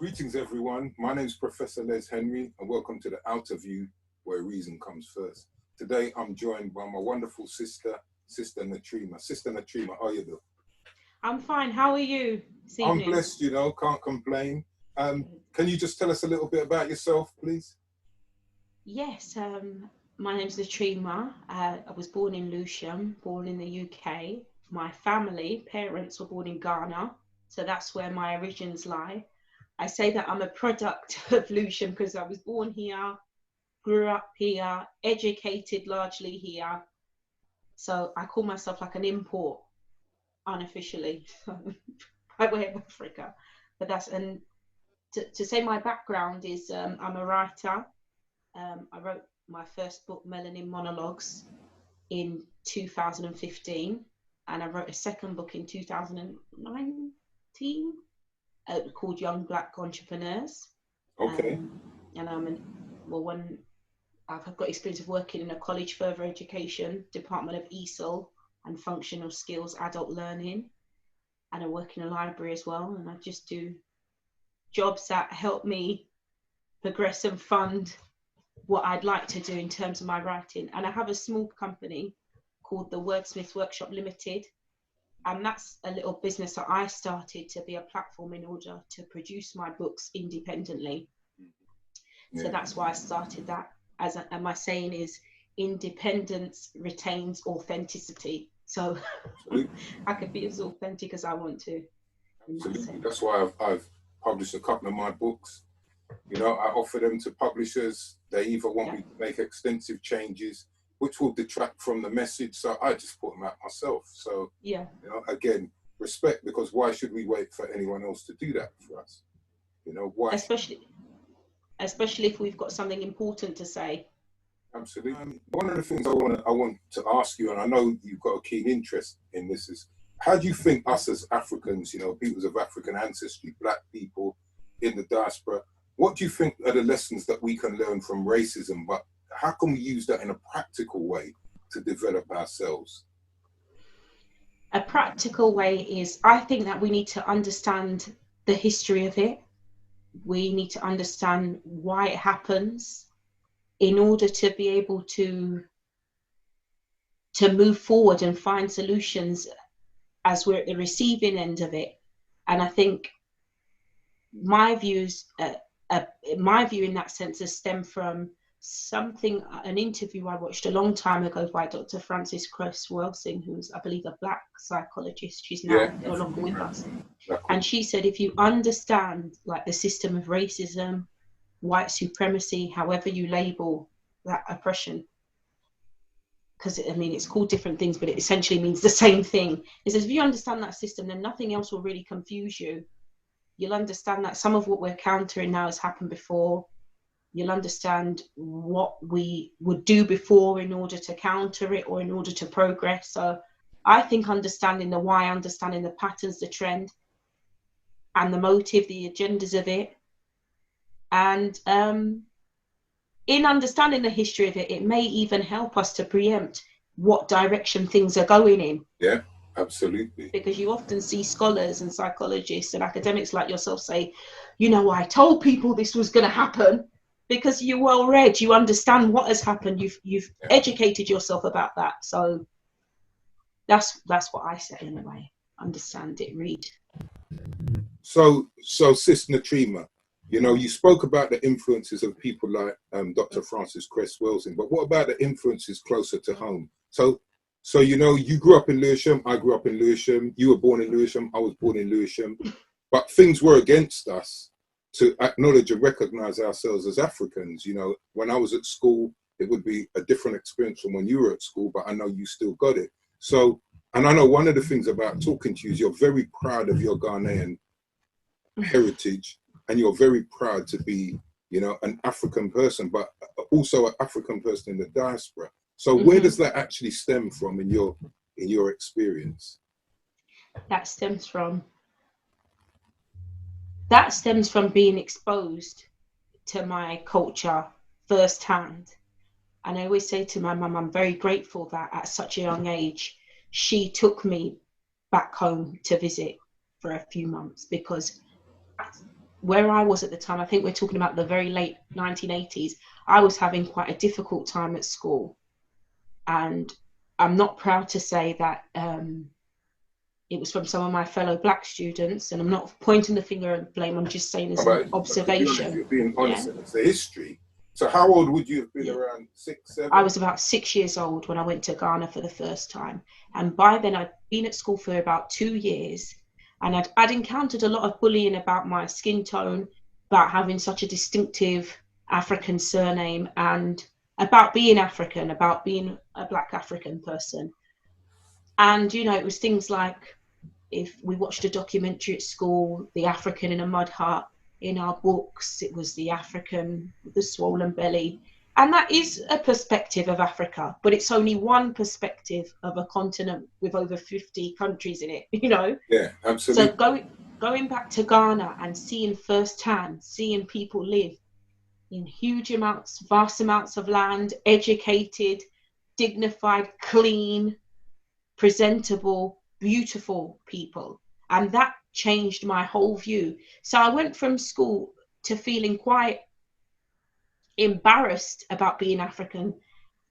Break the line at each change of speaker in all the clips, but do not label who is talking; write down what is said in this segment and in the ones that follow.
Greetings, everyone. My name is Professor Les Henry, and welcome to the Outer View, where reason comes first. Today, I'm joined by my wonderful sister, Sister Natreema. Sister Natreema, how are you doing?
I'm fine. How are you this evening?
I'm blessed, you know, can't complain. Can you just tell us a little bit about yourself, please?
Yes, my name's Natreema. I was born in Lewisham, born in the UK. My parents were born in Ghana, so that's where my origins lie. I say that I'm a product of Lewisham because I was born here, grew up here, educated largely here. So I call myself like an import, unofficially, by way of Africa. But to say my background is I'm a writer. I wrote my first book, Melanin Monologues, in 2015, and I wrote a second book in 2019 called Young Black Entrepreneurs.
Okay.
And I've got experience of working in a college further education, Department of ESOL and Functional Skills Adult Learning, and I work in a library as well, and I just do jobs that help me progress and fund what I'd like to do in terms of my writing. And I have a small company called the Wordsmith Workshop Limited, and that's a little business that I started to be a platform in order to produce my books independently. Yeah. So that's why I started that. And my saying is, independence retains authenticity. So I can be as authentic as I want to.
That's why I've published a couple of my books. You know, I offer them to publishers. They either want me to make extensive changes, which will detract from the message. So I just put them out myself. So, you know, again, respect, because why should we wait for anyone else to do that for us? You know, why?
Especially if we've got something important to say.
Absolutely. One of the things I want to ask you, and I know you've got a keen interest in this, is how do you think us as Africans, you know, peoples of African ancestry, Black people in the diaspora, what do you think are the lessons that we can learn from racism, but how can we use that in a practical way to develop ourselves?
A practical way is, I think that we need to understand the history of it. We need to understand why it happens in order to be able to move forward and find solutions as we're at the receiving end of it. And I think my view in that sense has stemmed from an interview I watched a long time ago by Dr. Frances Cress Welsing, who's, I believe, a Black psychologist. She's now no longer with us. And she said, if you understand like the system of racism, white supremacy, however you label that oppression, because I mean, it's called different things, but it essentially means the same thing. It says, if you understand that system, then nothing else will really confuse you. You'll understand that some of what we're countering now has happened before. You'll understand what we would do before in order to counter it or in order to progress. So I think understanding the why, understanding the patterns, the trend, and the motive, the agendas of it, and in understanding the history of it, it may even help us to preempt what direction things are going in.
Yeah. Absolutely.
Because you often see scholars and psychologists and academics like yourself say, you know, I told people this was going to happen, because you're well read, you understand what has happened, you've educated yourself about that. So that's what I say anyway. Understand it, read.
So Sis Natreema, you know, you spoke about the influences of people like Dr. Frances Cress Welsing, but what about the influences closer to home? So, you know, you grew up in Lewisham, I grew up in Lewisham, you were born in Lewisham, I was born in Lewisham, but things were against us to acknowledge and recognize ourselves as Africans. You know, when I was at school, it would be a different experience from when you were at school, but I know you still got it. So, and I know one of the things about talking to you is you're very proud of your Ghanaian heritage, and you're very proud to be, you know, an African person, but also an African person in the diaspora. So where does that actually stem from in your experience?
That stems from being exposed to my culture firsthand. And I always say to my mum, I'm very grateful that at such a young age, she took me back home to visit for a few months, because where I was at the time, I think we're talking about the very late 1980s, I was having quite a difficult time at school. And I'm not proud to say that it was from some of my fellow black students, and I'm not pointing the finger and blame, I'm just saying as an observation.
You're being honest, and it's the history. So how old would you have been? Around 6, 7?
I was about 6 years old when I went to Ghana for the first time. And by then I'd been at school for about 2 years, and I'd encountered a lot of bullying about my skin tone, about having such a distinctive African surname, and about being African, about being a black African person. And, you know, it was things like, if we watched a documentary at school, the African in a mud hut. In our books, it was the African with the swollen belly. And that is a perspective of Africa, but it's only one perspective of a continent with over 50 countries in it, you know?
Yeah, absolutely.
So going back to Ghana and seeing firsthand, seeing people live in huge amounts, vast amounts of land, educated, dignified, clean, presentable, beautiful people. And that changed my whole view. So I went from school to feeling quite embarrassed about being African,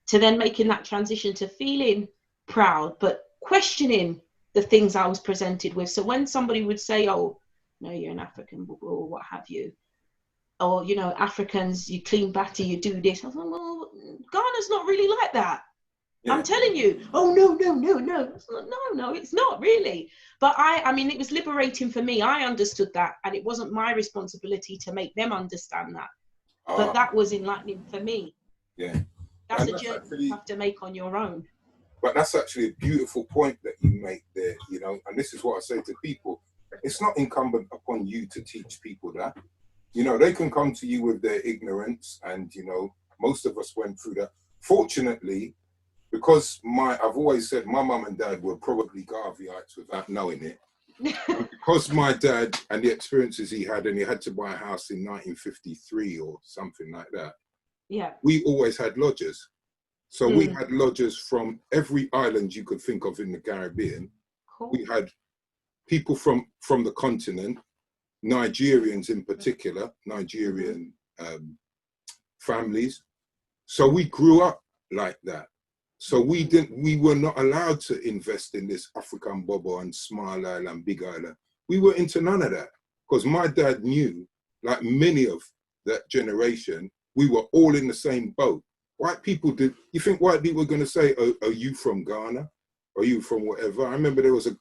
to then making that transition to feeling proud, but questioning the things I was presented with. So when somebody would say, oh, no, you're an African, or what have you, or, you know, Africans, you clean batter, you do this. I was like, well, Ghana's not really like that. Yeah. I'm telling you, oh, no, it's not really. But I mean, it was liberating for me. I understood that, and it wasn't my responsibility to make them understand that. But that was enlightening for me.
Yeah.
That's a journey you have to make on your own.
But that's actually a beautiful point that you make there, you know, and this is what I say to people. It's not incumbent upon you to teach people that. You know, they can come to you with their ignorance, and, you know, most of us went through that. Fortunately, because I've always said my mum and dad were probably Garveyites without knowing it. Because my dad and the experiences he had, and he had to buy a house in 1953 or something like that.
Yeah.
We always had lodgers. So we had lodgers from every island you could think of in the Caribbean.
Cool.
We had people from the continent, Nigerians in particular, Nigerian families. So we grew up like that. So we were not allowed to invest in this African Bobo and Small Island, Big Island. We were into none of that, because my dad knew, like many of that generation, we were all in the same boat. White people did. You think white people were going to say, oh, are you from Ghana? Are you from whatever? I remember there was a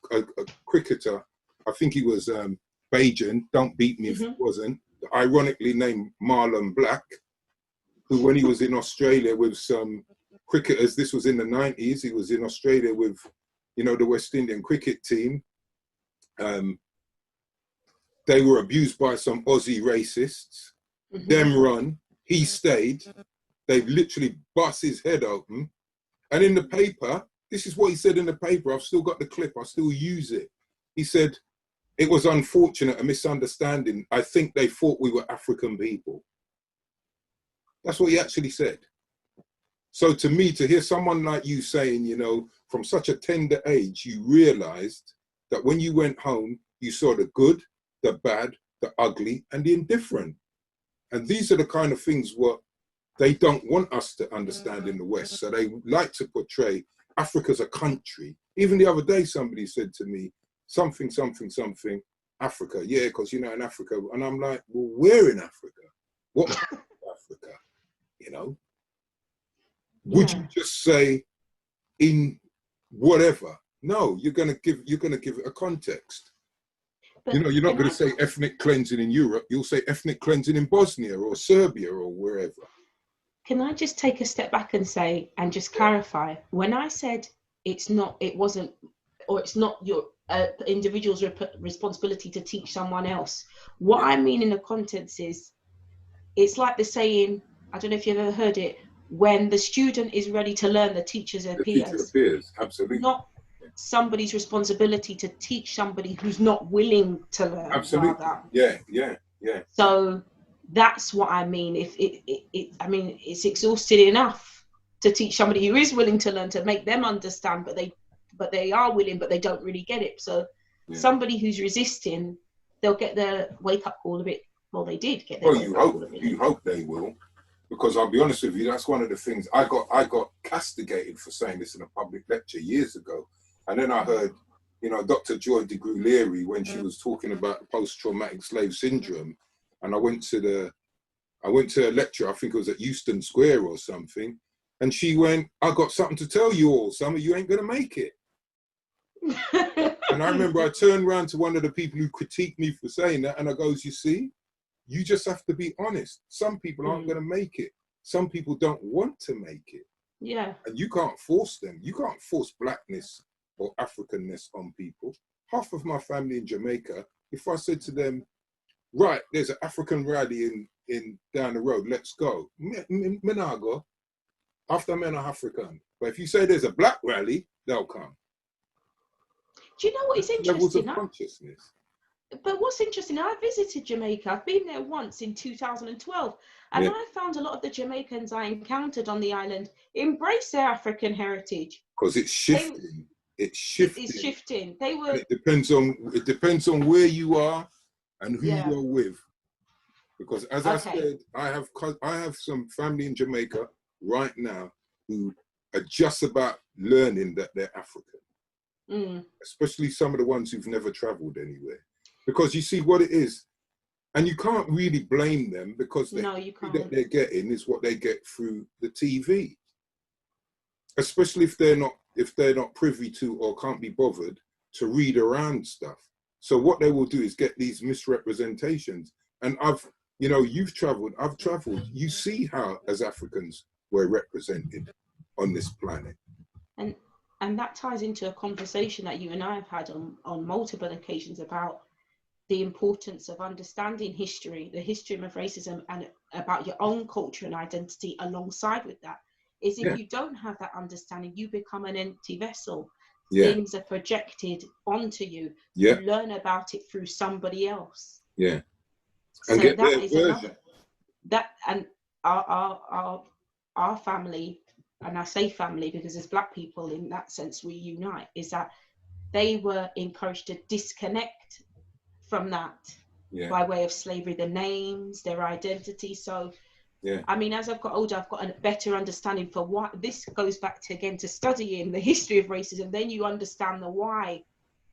cricketer, I think he was Bajan, don't beat me if he wasn't, ironically named Marlon Black, who, when he was in Australia with some cricketers, this was in the 90s, he was in Australia with, you know, the West Indian cricket team. They were abused by some Aussie racists. Them run, he stayed. They've literally bust his head open. And in the paper, this is what he said in the paper. I've still got the clip. I still use it. He said, it was unfortunate, a misunderstanding. I think they thought we were African people. That's what he actually said. So to me, to hear someone like you saying, you know, from such a tender age, you realized that when you went home, you saw the good, the bad, the ugly, and the indifferent. And these are the kind of things what they don't want us to understand in the West. So they like to portray Africa as a country. Even the other day, somebody said to me, something, Africa. Yeah, because, you know, in Africa. And I'm like, well, where in Africa? What Africa? You know? Yeah. Would you just say in whatever? No, you're gonna give it a context. But, you know, you're not going to say ethnic cleansing in Europe. You'll say ethnic cleansing in Bosnia or Serbia or wherever.
Can I just take a step back and say, and just clarify, when I said it's not your individual's responsibility to teach someone else, what I mean in the context is, it's like the saying, I don't know if you've ever heard it, when the student is ready to learn, the teacher's their peers.
Teacher appears, absolutely.
Not somebody's responsibility to teach somebody who's not willing to learn.
Absolutely. Rather. Yeah.
So that's what I mean. I mean, it's exhausting enough to teach somebody who is willing to learn, to make them understand, but they are willing, but they don't really get it. So somebody who's resisting, they'll get the wake up call a bit Well, they did get their
Well,
way back. All of it.
you hope they will, because I'll be honest with you, that's one of the things I got castigated for saying this in a public lecture years ago, and then I heard, you know, Dr. Joy DeGruy-Leary when she was talking about post-traumatic slave syndrome, and I went to a lecture, I think it was at Euston Square or something, and she went, "I got something to tell you all. Some of you ain't gonna make it." And I remember I turned around to one of the people who critiqued me for saying that, and I goes, "You see, you just have to be honest. Some people aren't going to make it. Some people don't want to make it.
Yeah.
And you can't force them. You can't force blackness or Africanness on people. Half of my family in Jamaica, if I said to them, right, there's an African rally in down the road, let's go. Menago, after men are African. But if you say there's a black rally, they'll come.
Do you know what is interesting?
Levels of consciousness.
But what's interesting, I visited Jamaica. I've been there once in 2012, and I found a lot of the Jamaicans I encountered on the island embrace their African heritage.
Because it's shifting. It's shifting.
It's shifting. They were.
And it depends on where you are and who you're with. Because as I said, I have some family in Jamaica right now who are just about learning that they're African. Especially some of the ones who've never traveled anywhere. Because you see what it is, and you can't really blame them, because that they're getting is what they get through the TV. Especially if they're not privy to or can't be bothered to read around stuff. So what they will do is get these misrepresentations. And you've traveled, I've traveled. You see how as Africans we're represented on this planet.
And that ties into a conversation that you and I have had on multiple occasions about the importance of understanding history, the history of racism, and about your own culture and identity alongside with that. Is if you don't have that understanding, you become an empty vessel. Things are projected onto you. You learn about it through somebody else.
And
so
get
that
their
is
version.
And our family, and I say family because as Black people in that sense we unite, is that they were encouraged to disconnect from that by way of slavery, the names, their identity. So I mean, as I've got older, I've got a better understanding for what this goes back to, again, to studying the history of racism. Then you understand the why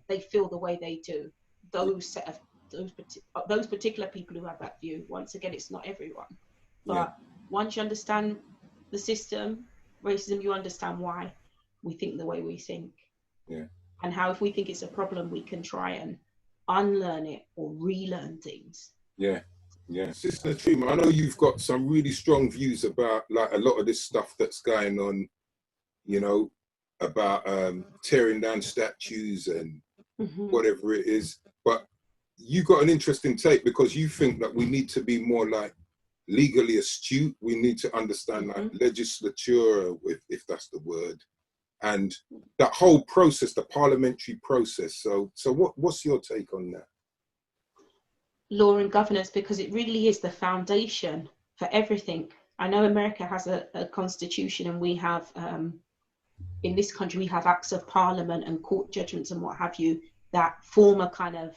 they feel the way they do. Those particular people who have that view. Once again, it's not everyone, but once you understand the system, racism, you understand why we think the way we think, and how if we think it's a problem, we can try and unlearn it or relearn things.
Sister Natreema, I know you've got some really strong views about like a lot of this stuff that's going on, you know, about tearing down statues and whatever it is. But you got an interesting take because you think that we need to be more like legally astute. We need to understand like legislature, if that's the word, and that whole process, the parliamentary process. So what's your take on that?
Law and governance, because it really is the foundation for everything. I know America has a constitution, and we have in this country we have acts of parliament and court judgments and what have you that form a kind of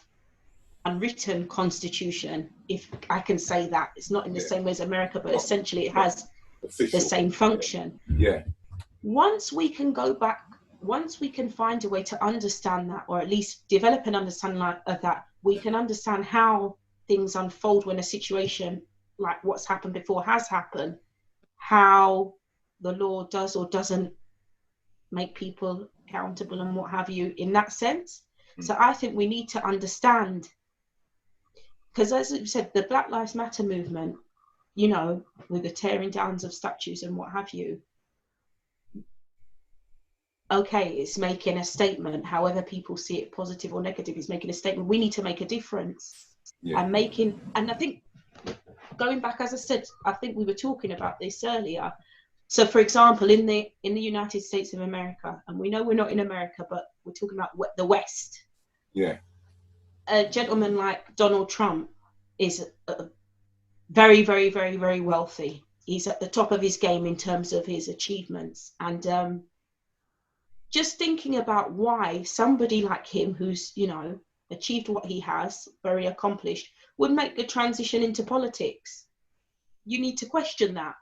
unwritten constitution, if I can say that. It's not in the same way as America, but essentially it has the same function. Once we can go back, once we can find a way to understand that, or at least develop an understanding of that, we can understand how things unfold when a situation like what's happened before has happened, how the law does or doesn't make people accountable and what have you in that sense. So I think we need to understand, because as you said, the Black Lives Matter movement, you know, with the tearing downs of statues and what have you, okay, it's making a statement. However people see it, positive or negative, it's making a statement. We need to make a difference. And I think going back, as I said, I think we were talking about this earlier. So for example, in the United States of America, and we know we're not in America, but we're talking about the West. A gentleman like Donald Trump is very, very, very, very wealthy. He's at the top of his game in terms of his achievements. And just thinking about why somebody like him, who's, you know, achieved what he has, very accomplished, would make the transition into politics. You need to question that.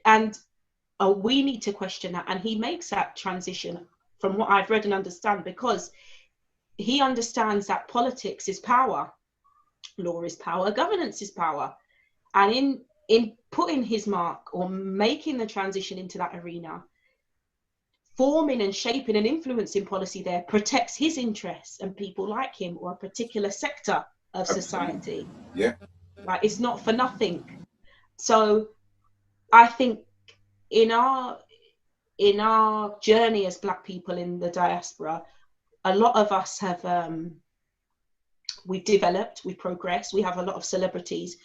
And we need to question that. And he makes that transition from what I've read and understand, because he understands that politics is power, law is power, governance is power. And in putting his mark or making the transition into that arena, forming and shaping and influencing policy there protects his interests and people like him, or a particular sector of society.
Yeah.
Like, it's not for nothing. So I think in our journey as Black people in the diaspora, a lot of us have we've developed, we've progressed, we have a lot of celebrities.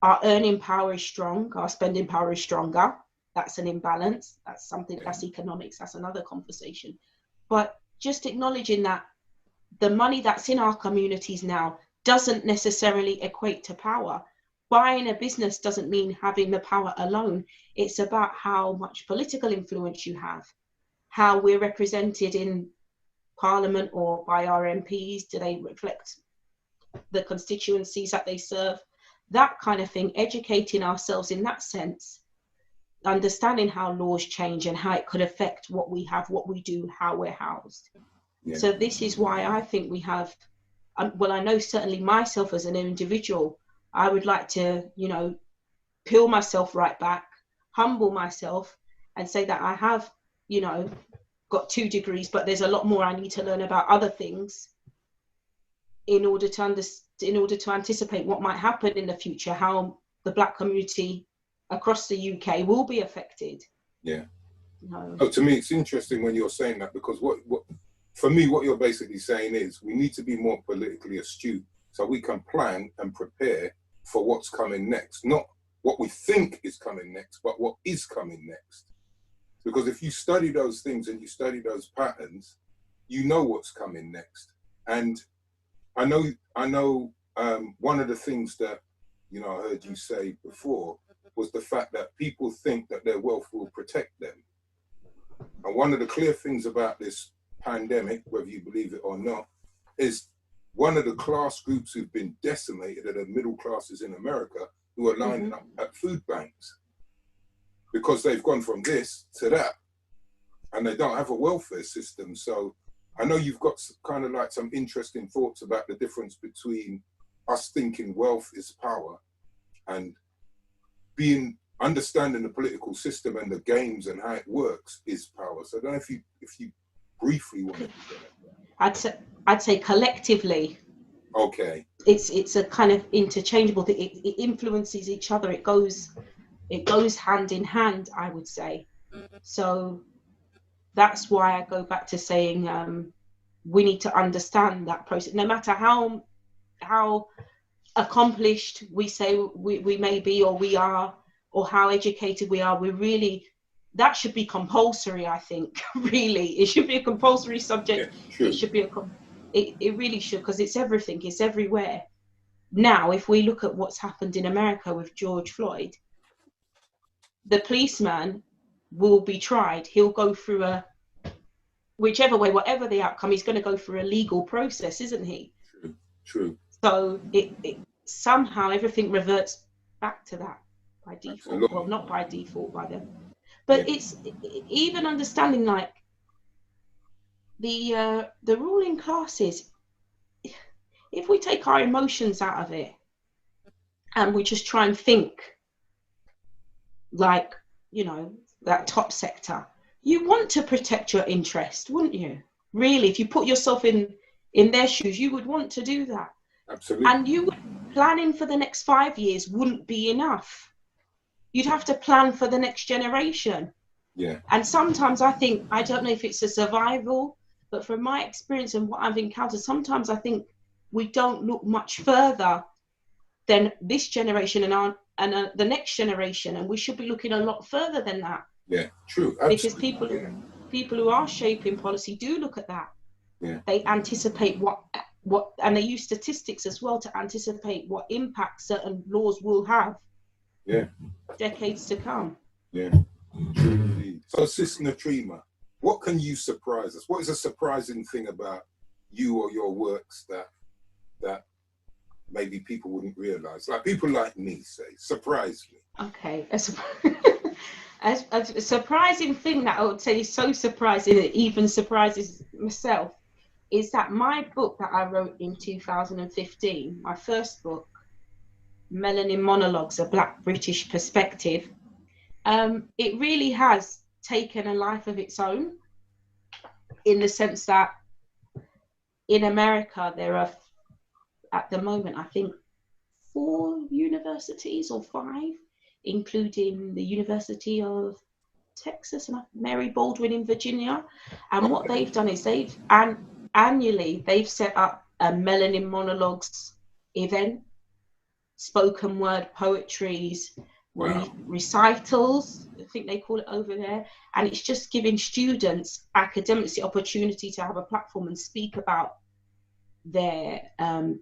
Our earning power is strong, our spending power is stronger. That's an imbalance. That's something, that's economics, that's another conversation. But just acknowledging that the money that's in our communities now doesn't necessarily equate to power. Buying a business doesn't mean having the power alone. It's about how much political influence you have, how we're represented in Parliament or by our MPs. Do they reflect the constituencies that they serve? That kind of thing, educating ourselves in that sense, understanding how laws change and how it could affect what we have, what we do, how we're housed. Yeah. So this is why I think we have, well, I know certainly myself as an individual, I would like to, you know, peel myself right back, humble myself and say that I have, you know, got 2 degrees, but there's a lot more I need to learn about other things in order to anticipate what might happen in the future, how the Black community across the UK will be affected.
Yeah. No. Oh, to me, it's interesting when you're saying that, because what for me, what you're basically saying is we need to be more politically astute so we can plan and prepare for what's coming next. Not what we think is coming next, but what is coming next. Because if you study those things and you study those patterns, you know what's coming next. And I know one of the things that, you know, I heard you say before was the fact that people think that their wealth will protect them. And one of the clear things about this pandemic, whether you believe it or not, is one of the class groups who've been decimated are the middle classes in America, who are lining up at food banks because they've gone from this to that and they don't have a welfare system. So I know you've got kind of like some interesting thoughts about the difference between us thinking wealth is power and understanding the political system and the games and how it works is power. So I don't know if you briefly want to do
that. I'd say collectively.
Okay.
It's a kind of interchangeable thing. It influences each other. It goes hand in hand, I would say. So that's why I go back to saying we need to understand that process. No matter how accomplished we say we may be or we are, or how educated we are, that should be compulsory, I think. Really, it should be a compulsory subject. Yeah, it should be it really should, because it's everything, it's everywhere. Now, if we look at what's happened in America with George Floyd, the policeman will be tried. He'll go through whichever way, whatever the outcome, he's going to go through a legal process, isn't he?
True.
So it somehow everything reverts back to that by default. Absolutely. Well, not by default, but yeah. It's even understanding like the ruling classes. If we take our emotions out of it and we just try and think like, you know, that top sector, you want to protect your interest, wouldn't you? Really, if you put yourself in their shoes, you would want to do that.
Absolutely.
And planning for the next 5 years wouldn't be enough. You'd have to plan for the next generation.
Yeah.
And sometimes I think, I don't know if it's a survival, but from my experience and what I've encountered, sometimes I think we don't look much further than this generation and the next generation, and we should be looking a lot further than that.
Yeah, true. Absolutely.
Because people who are shaping policy do look at that.
Yeah.
They anticipate what, and they use statistics as well to anticipate what impact certain laws will have.
Yeah.
Decades to come.
Yeah. True. So, Sis Natreema, what can you surprise us? What is a surprising thing about you or your works that maybe people wouldn't realize? Like people like me, say, surprise me.
Okay, a surprising thing that I would say is so surprising it even surprises myself is that my book that I wrote in 2015, my first book, Melanin Monologues, A Black British Perspective, it really has taken a life of its own, in the sense that in America there are, at the moment, I think 4 universities or 5, including the University of Texas and Mary Baldwin in Virginia. And what they've done is annually they've set up a Melanin Monologues event, spoken word poetries, recitals, I think they call it over there. And it's just giving students, academics, the opportunity to have a platform and speak about their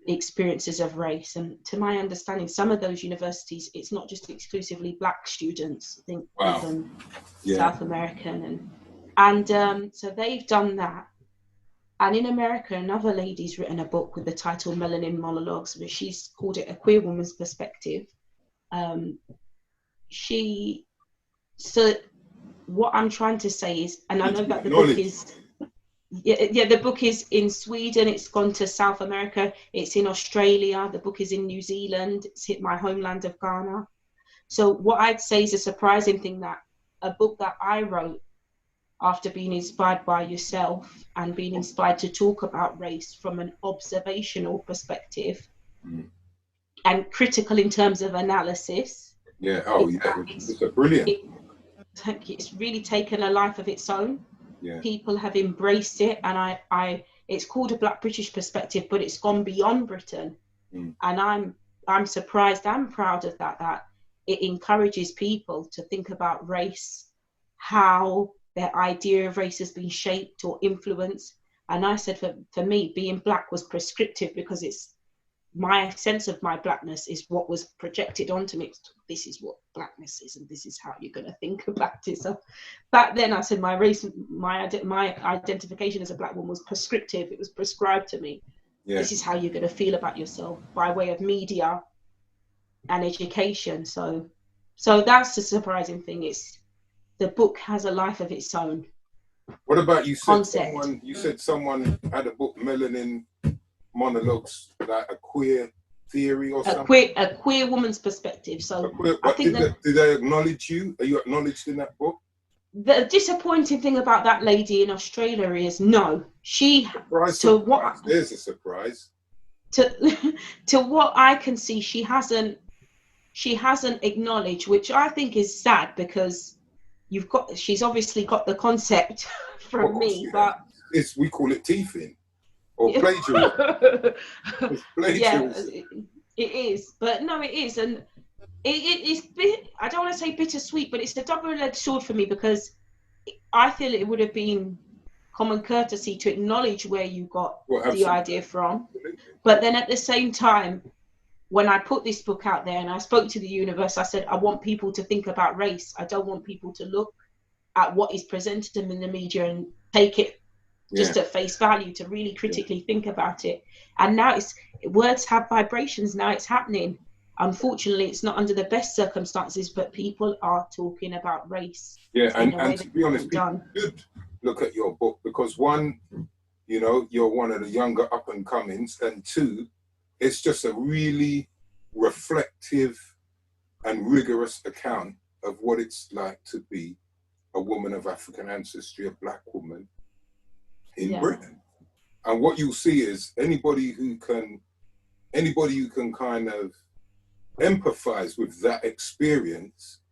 experiences of race. And to my understanding, some of those universities, it's not just exclusively Black students, I think even South American, and so they've done that. And in America, another lady's written a book with the title Melanin Monologues, but she's called it A Queer Woman's Perspective. So what I'm trying to say is, and I know that the book is, the book is in Sweden, it's gone to South America, it's in Australia, the book is in New Zealand, it's hit my homeland of Ghana. So what I'd say is a surprising thing, that a book that I wrote after being inspired by yourself and being inspired to talk about race from an observational perspective and critical in terms of analysis.
It's a brilliant.
It's really taken a life of its own. People have embraced it, and it's called A Black British Perspective, but it's gone beyond Britain. And I'm surprised and proud of that it encourages people to think about race, how their idea of race has been shaped or influenced. And I said, for me, being Black was prescriptive, because it's my sense of my Blackness is what was projected onto me. This is what Blackness is, and this is how you're going to think about it. So back then I said my race, my identification as a Black woman was prescriptive. It was prescribed to me. This is how you're going to feel about yourself by way of media and education. So that's the surprising thing. It's, the book has a life of its own.
What about you said someone had a book, Melanin Monologues, like a queer theory or something?
A queer woman's perspective. So
did they acknowledge you? Are you acknowledged in that book?
The disappointing thing about that lady in Australia is no.
There's a surprise.
To what I can see, she hasn't acknowledged, which I think is sad, because she's obviously got the concept from me, but
we call it teething or plagiarism.
It is, but no, it is, and it is. I don't want to say bittersweet, but it's a double-edged sword for me, because I feel it would have been common courtesy to acknowledge where you got the idea from, but then at the same time, when I put this book out there and I spoke to the universe, I said, I want people to think about race. I don't want people to look at what is presented to them in the media and take it just at face value, to really critically think about it. And now words have vibrations. Now it's happening. Unfortunately, it's not under the best circumstances, but people are talking about race.
And to be honest, people should look at your book, because one, you're one of the younger up and comings, and two, it's just a really reflective and rigorous account of what it's like to be a woman of African ancestry, a Black woman in Britain. And what you'll see is anybody who can kind of empathize with that experience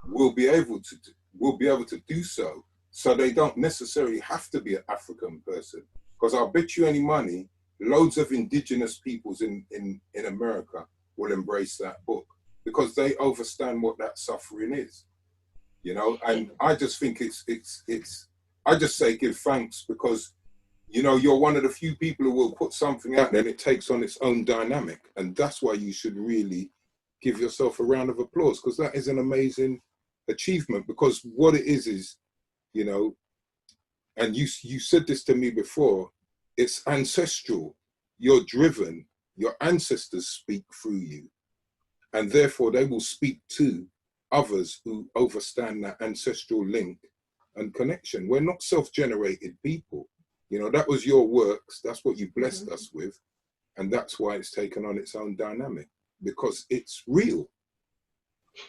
will be able to do so. So they don't necessarily have to be an African person, because I'll bet you any money loads of indigenous peoples in America will embrace that book, because they understand what that suffering is, and I just think I just say give thanks, because you're one of the few people who will put something out there and it takes on its own dynamic, and that's why you should really give yourself a round of applause, because that is an amazing achievement. Because what it is and you said this to me before, It's ancestral. You're driven. Your ancestors speak through you, and therefore they will speak to others who overstand that ancestral link and connection. We're not self-generated people. You know, that was your works. That's what you blessed us with. And that's why it's taken on its own dynamic, because it's real.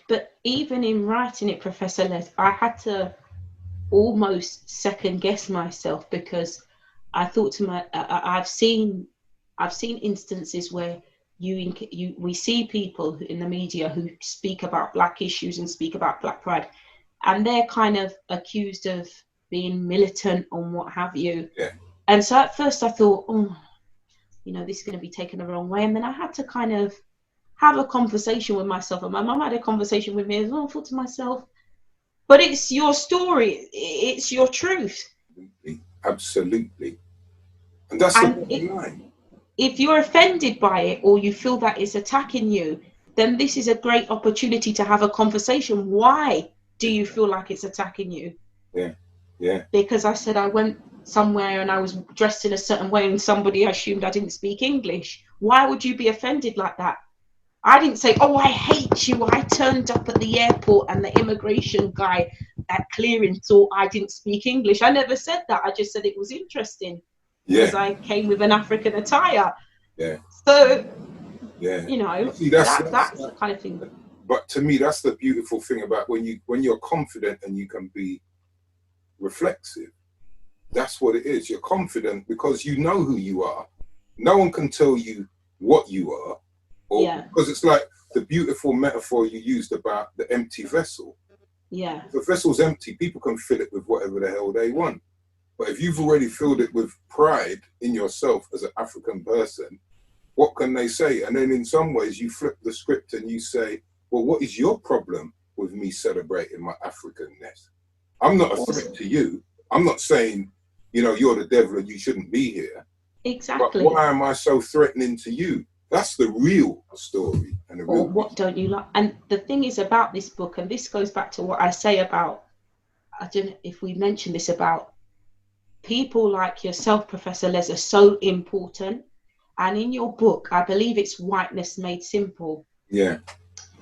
But even in writing it, Professor Les, I had to almost second guess myself, because I thought to I've seen instances where we see people in the media who speak about Black issues and speak about Black pride, and they're kind of accused of being militant and what have you.
Yeah.
And so at first I thought, oh, you know, this is going to be taken the wrong way. And then I had to kind of have a conversation with myself, and my mum had a conversation with me as well. I thought to myself, but it's your story, it's your truth.
Absolutely. And that's the bottom line.
If you're offended by it, or you feel that it's attacking you, then this is a great opportunity to have a conversation. Why do you feel like it's attacking you?
Yeah, yeah.
Because I said I went somewhere and I was dressed in a certain way and somebody assumed I didn't speak English. Why would you be offended like that? I didn't say, oh, I hate you. I turned up at the airport and the immigration guy at clearing thought I didn't speak English. I never said that. I just said it was interesting because I came with an African attire.
Yeah.
So,
yeah,
you know,
see,
that's the kind of thing.
But to me, that's the beautiful thing about when you're confident and you can be reflexive. That's what it is. You're confident because you know who you are. No one can tell you what you are. Because it's like the beautiful metaphor you used about the empty vessel.
Yeah.
If the vessel's empty, people can fill it with whatever the hell they want. But if you've already filled it with pride in yourself as an African person, what can they say? And then in some ways you flip the script and you say, well, what is your problem with me celebrating my Africanness? I'm not a threat to you. I'm not saying, you know, you're the devil and you shouldn't be here.
Exactly.
But why am I so threatening to you? That's the real story. And
or what don't you like? And the thing is about this book, and this goes back to what I say about, I don't know if we mentioned this, about people like yourself, Professor Les, are so important. And in your book, I believe it's Whiteness Made Simple.
Yeah.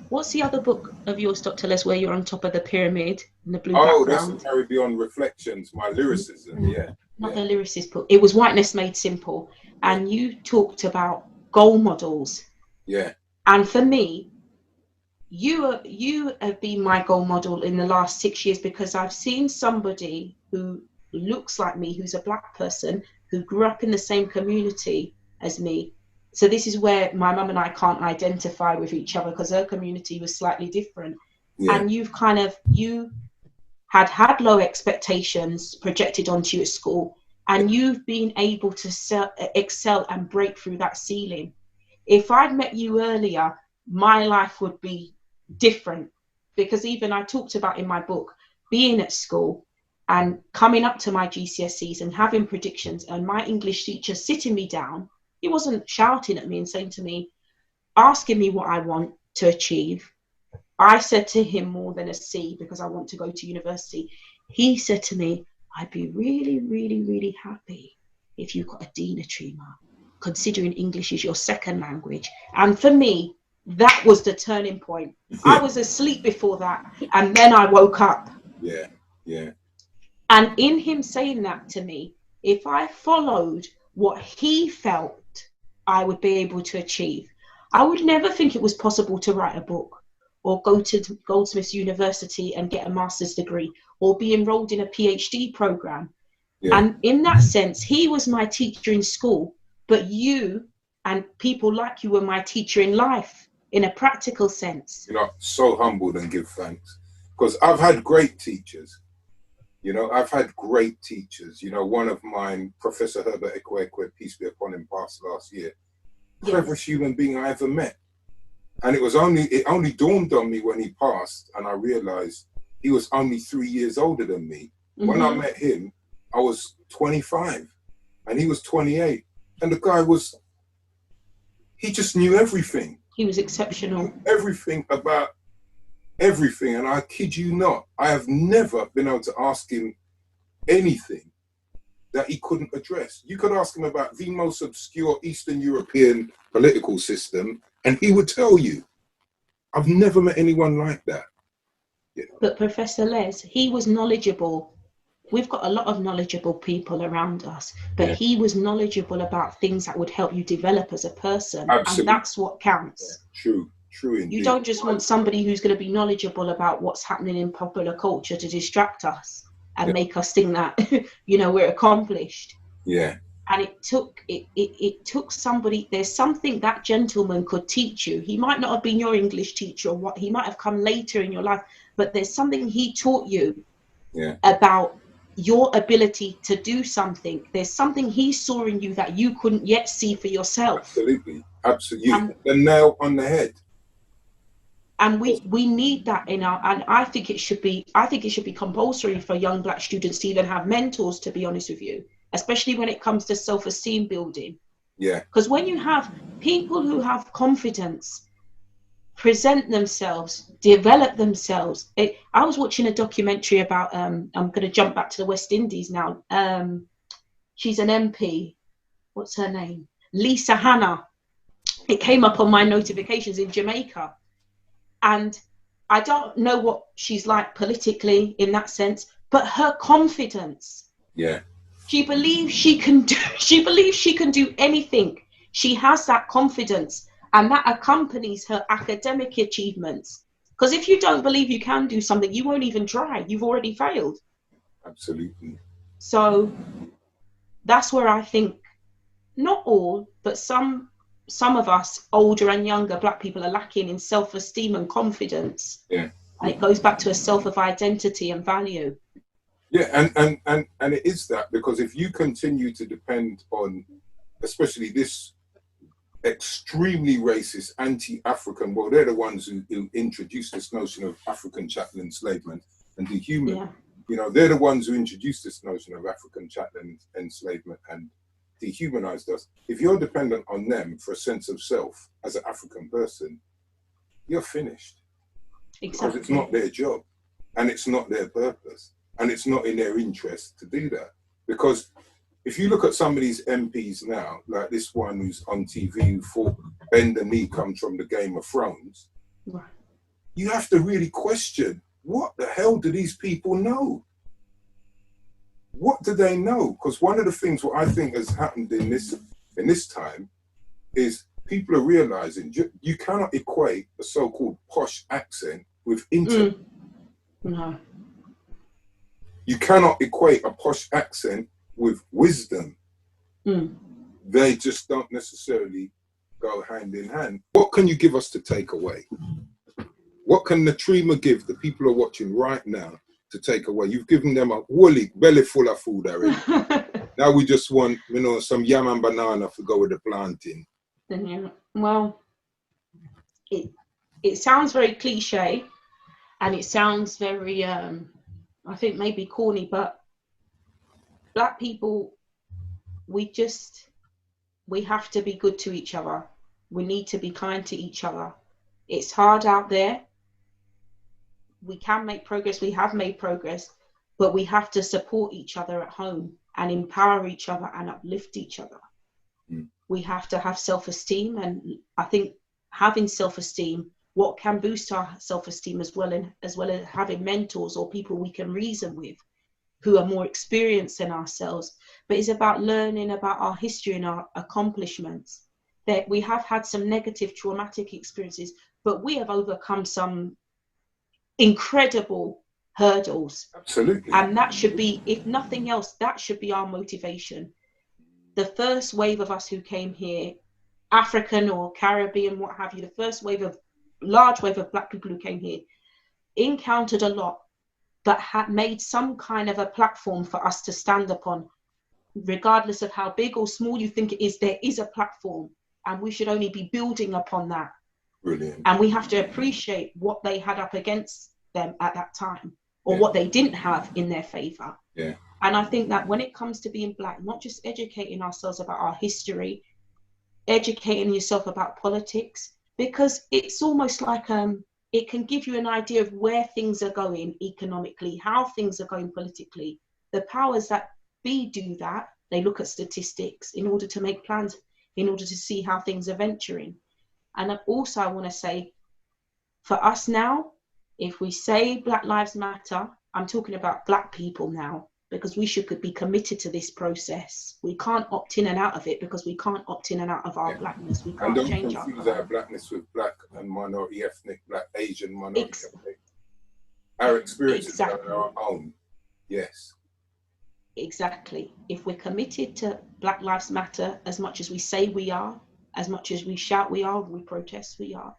What's the other book of yours, Dr. Les, where you're on top of the pyramid in the blue background?
That's the Caribbean Reflections, my lyricism,
Not the lyricist book. It was Whiteness Made Simple. And you talked about role models.
Yeah.
And for me, you have been my role model in the last 6 years, because I've seen somebody who looks like me, who's a Black person, who grew up in the same community as me. So this is where my mum and I can't identify with each other, because her community was slightly different. Yeah. And you had low expectations projected onto you at school, and you've been able to excel and break through that ceiling. If I'd met you earlier, my life would be different, because even I talked about in my book, being at school and coming up to my GCSEs and having predictions, and my English teacher sitting me down, he wasn't shouting at me and saying to me, asking me what I want to achieve. I said to him more than a C, because I want to go to university. He said to me, I'd be really, really, really happy if you got a D, Natreema, considering English is your second language. And for me, that was the turning point. I was asleep before that, and then I woke up.
Yeah, yeah.
And in him saying that to me, if I followed what he felt I would be able to achieve, I would never think it was possible to write a book, or go to Goldsmiths University and get a master's degree, or be enrolled in a PhD program. Yeah. And in that sense, he was my teacher in school, but you and people like you were my teacher in life, in a practical sense.
You know, so humbled and give thanks, because I've had great teachers. You know, I've had great teachers. You know, one of mine, Professor Herbert Ekwekwe, peace be upon him, passed last year. Yes. Cleverest human being I ever met. And it only dawned on me when he passed, and I realized he was only 3 years older than me. Mm-hmm. When I met him, I was 25 and he was 28. And the guy he just knew everything.
He was exceptional.
Everything about everything. And I kid you not, I have never been able to ask him anything that he couldn't address. You could ask him about the most obscure Eastern European political system, and he would tell you. I've never met anyone like that. You know?
But Professor Les, he was knowledgeable. We've got a lot of knowledgeable people around us, but he was knowledgeable about things that would help you develop as a person.
Absolutely.
And that's what counts.
Yeah. True indeed.
You don't just want somebody who's going to be knowledgeable about what's happening in popular culture to distract us and make us think that, you know, we're accomplished.
Yeah.
And it took somebody, there's something that gentleman could teach you. He might not have been your English teacher, or what, he might have come later in your life, but there's something he taught you about your ability to do something. There's something he saw in you that you couldn't yet see for yourself.
Absolutely. The nail on the head.
And we need that in our, and I think it should be compulsory for young Black students to even have mentors, to be honest with you, especially when it comes to self-esteem building. Yeah. Because when you have people who have confidence, present themselves, develop themselves. I was watching a documentary about, I'm going to jump back to the West Indies now. She's an MP. What's her name? Lisa Hanna. It came up on my notifications in Jamaica. And I don't know what she's like politically in that sense, but her confidence. Yeah. She believes she can do anything. She has that confidence, and that accompanies her academic achievements. Because if you don't believe you can do something, you won't even try. You've already failed. Absolutely. So that's where I think, not all, but some of us, older and younger Black people, are lacking in self-esteem and confidence. Yeah. And it goes back to a self of identity and value. Yeah, and it is that, because if you continue to depend on, especially this extremely racist, anti-African, well, they're the ones who introduced this notion of African chattel enslavement and dehuman. Yeah. You know, they're the ones who introduced this notion of African chattel enslavement and dehumanized us. If you're dependent on them for a sense of self as an African person, you're finished. Exactly. Because it's not their job, and it's not their purpose, and it's not in their interest to do that. Because if you look at some of these MPs now, like this one who's on TV who thought Bend the Knee comes from the Game of Thrones, right, you have to really question, what the hell do these people know? What do they know? Because one of the things what I think has happened in this time is people are realizing you cannot equate a so-called posh accent with intellect. No. You cannot equate a posh accent with wisdom. They just don't necessarily go hand in hand. What can you give us to take away? What can Natreema give the people who are watching right now to take away? You've given them a woolly belly full of food already. Now we just want, you know, some yam and banana to go with the planting. Yeah. Well, it sounds very cliche, and it sounds very I think maybe corny, but Black people, we have to be good to each other. We need to be kind to each other. It's hard out there. We can make progress, we have made progress, but we have to support each other at home and empower each other and uplift each other. We have to have self-esteem, and I think having self-esteem, what can boost our self-esteem as well as having mentors or people we can reason with who are more experienced than ourselves, but it's about learning about our history and our accomplishments. That we have had some negative traumatic experiences, but we have overcome some incredible hurdles. Absolutely. And that should be, if nothing else, that should be our motivation. The first wave of us who came here, African or Caribbean, what have you, the first large wave of Black people who came here encountered a lot, but had made some kind of a platform for us to stand upon. Regardless of how big or small you think it is, there is a platform, and we should only be building upon that. Brilliant. And we have to appreciate what they had up against them at that time, or what they didn't have in their favor. Yeah. And I think that when it comes to being Black, not just educating ourselves about our history, educating yourself about politics, because it's almost like it can give you an idea of where things are going economically, how things are going politically, the powers that be do that. They look at statistics in order to make plans, in order to see how things are venturing. And also I want to say, for us now, if we say Black Lives Matter, I'm talking about Black people now, because we should be committed to this process. We can't opt in and out of it, because we can't opt in and out of our blackness. We can't change our
confuse our blackness with black and minority ethnic, black Asian minority ethnic. Our experiences are our own. Yes.
Exactly. If we're committed to Black Lives Matter as much as we say we are, as much as we shout we are, we protest we are,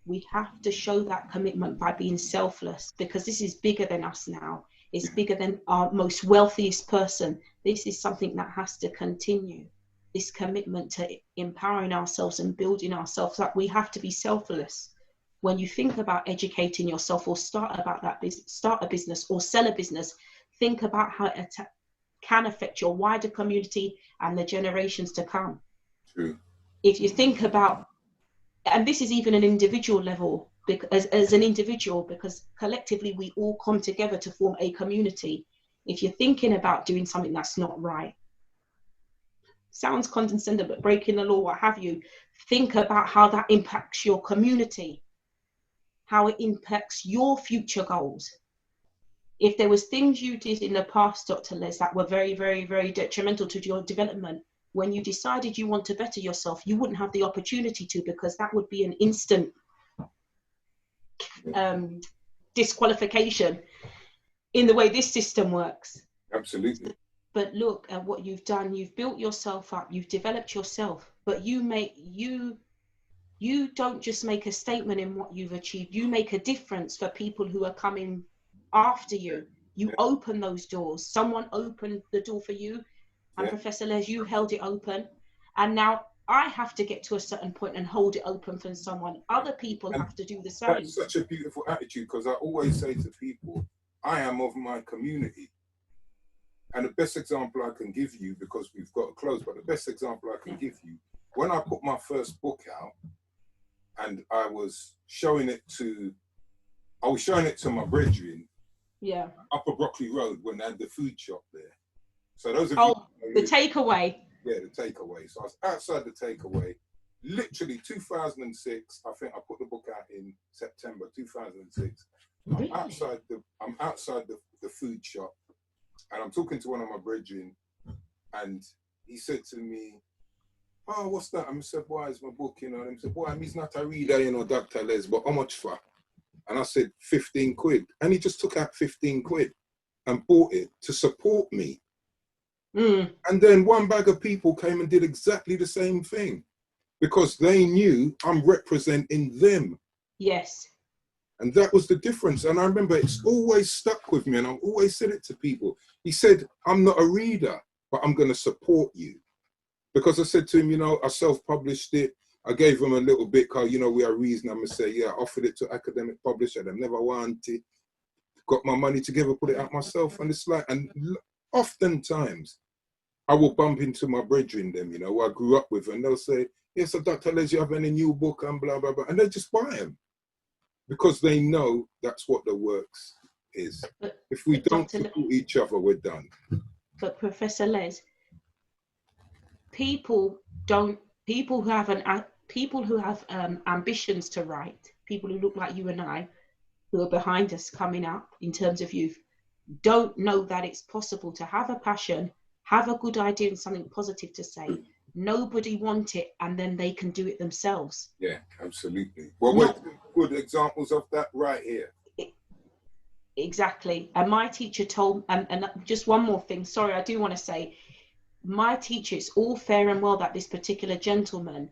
we have to show that commitment by being selfless, because this is bigger than us now. It's bigger than our most wealthiest person. This is something that has to continue. This commitment to empowering ourselves and building ourselves up. We have to be selfless. When you think about educating yourself, or start a business or sell a business, think about how it can affect your wider community and the generations to come.
True.
If you think about, and this is even an individual level, because as an individual, because collectively we all come together to form a community. If you're thinking about doing something that's not right, sounds condescending, but breaking the law, what have you, think about how that impacts your community, how it impacts your future goals. If there was things you did in the past, Dr. Les, that were very, very, very detrimental to your development, when you decided you want to better yourself, you wouldn't have the opportunity to, because that would be an instant disqualification in the way this system works.
Absolutely.
But look at what you've done. You've built yourself up. You've developed yourself. But you don't just make a statement in what you've achieved. You make a difference for people who are coming after you. You open those doors. Someone opened the door for you, and Professor Les, you held it open, and now I have to get to a certain point and hold it open for someone. Other people have to do the same.
That's such a beautiful attitude, because I always say to people, I am of my community. And the best example I can give you, because we've got to close, but the best example I can give you, when I put my first book out, and I was showing it to my brethren, Upper Brockley Road, when they had the food shop there. So those of you,
the takeaway.
Yeah, the takeaway. So I was outside the takeaway, literally 2006. I think I put the book out in September 2006.
Really?
I'm outside the food shop, and I'm talking to one of my brethren, and he said to me, "Oh, what's that?" I said, "Why is my book, you know?" And he said, "Why, he's not a reader, you know, Dr. Les, but how much for?" And I said, 15 quid. And he just took out 15 quid and bought it to support me. And then one bag of people came and did exactly the same thing, because they knew I'm representing them.
Yes.
And that was the difference. And I remember it's always stuck with me, and I've always said it to people. He said, "I'm not a reader, but I'm going to support you." Because I said to him, you know, I self-published it. I gave him a little bit, because, you know, we are reason. I'm going to say, yeah, I offered it to academic publisher. They never wanted. Got my money together, put it out myself. And it's like, and oftentimes I will bump into my brethren, them, you know, who I grew up with, and they'll say, "Yes, so Dr. Les, you have any new book?" and blah, blah, blah. And they just buy them, because they know that's what the works is. If we don't support each other, we're done.
But Professor Les, people who have ambitions to write, people who look like you and I, who are behind us coming up in terms of youth, don't know that it's possible to have a passion, have a good idea and something positive to say. Nobody want it, and then they can do it themselves.
Yeah, absolutely. Well, we're good examples of that right here.
Exactly. And my teacher told, and just one more thing, sorry, I do want to say, my teacher, it's all fair and well that this particular gentleman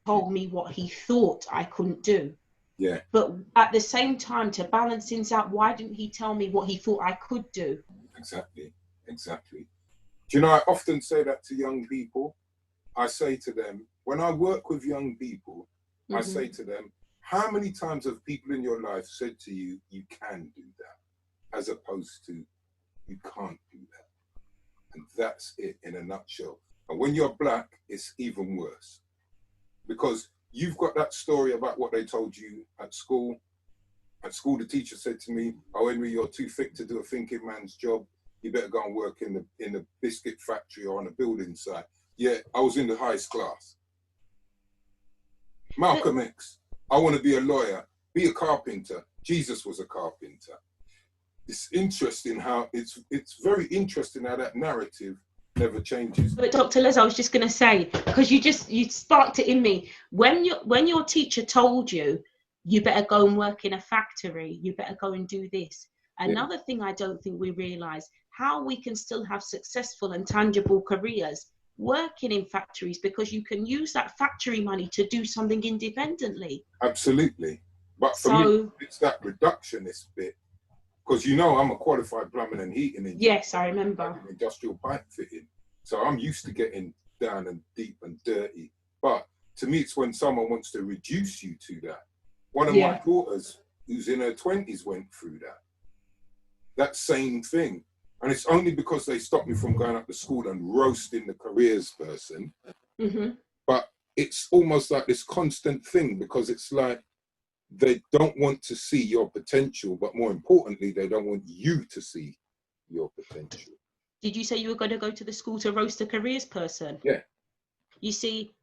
told me what he thought I couldn't do.
Yeah.
But at the same time, to balance things out, why didn't he tell me what he thought I could do?
Exactly. Exactly. Do you know, I often say that to young people. I say to them, when I work with young people, I say to them, how many times have people in your life said to you, you can do that, as opposed to you can't do that? And that's it in a nutshell. And when you're black, it's even worse, because you've got that story about what they told you at school. At school, the teacher said to me, "Oh, Henry, you're too thick to do a thinking man's job. you better go and work in the biscuit factory or on a building site. Yeah, I was in the highest class. Malcolm X, I want to be a lawyer, be a carpenter. Jesus was a carpenter. It's interesting how it's very interesting how that narrative never changes.
But Dr. Les, I was just going to say, because you sparked it in me. When your teacher told you, you better go and work in a factory, you better go and do this. Another thing I don't think we realise, how we can still have successful and tangible careers working in factories, because you can use that factory money to do something independently.
Absolutely. But for me, it's that reductionist bit. Because I'm a qualified plumbing and heating engineer.
Yes, I remember.
Industrial pipe fitting. So I'm used to getting down and deep and dirty. But to me, it's when someone wants to reduce you to that. One of my daughters, who's in her 20s, went through that same thing. And it's only because they stopped me from going up to school and roasting the careers person.
Mm-hmm.
But it's almost like this constant thing, because it's like, they don't want to see your potential, but more importantly, they don't want you to see your potential.
Did you say you were going to go to the school to roast a careers person?
Yeah.
You see,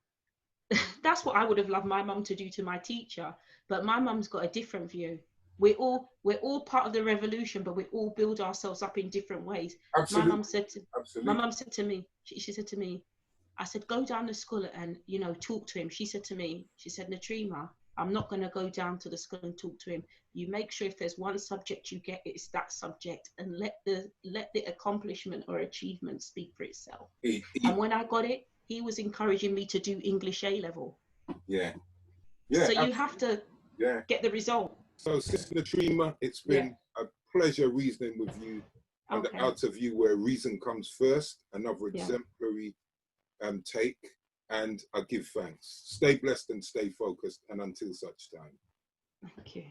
that's what I would have loved my mum to do to my teacher, but my mum's got a different view. We're all part of the revolution, but we all build ourselves up in different ways.
Absolutely.
My mum said to me, she said to me, I said, go down to school and talk to him. She said to me, Natreema, I'm not going to go down to the school and talk to him. You make sure if there's one subject you get, it's that subject, and let the accomplishment or achievement speak for itself. And when I got it, he was encouraging me to do English A level.
Yeah.
So absolutely. You have to get the result.
So, Sister Natreema, it's been a pleasure reasoning with you on the OUTERVIEW, where reason comes first. Another exemplary take. And I give thanks. Stay blessed and stay focused, and until such time.
Thank you.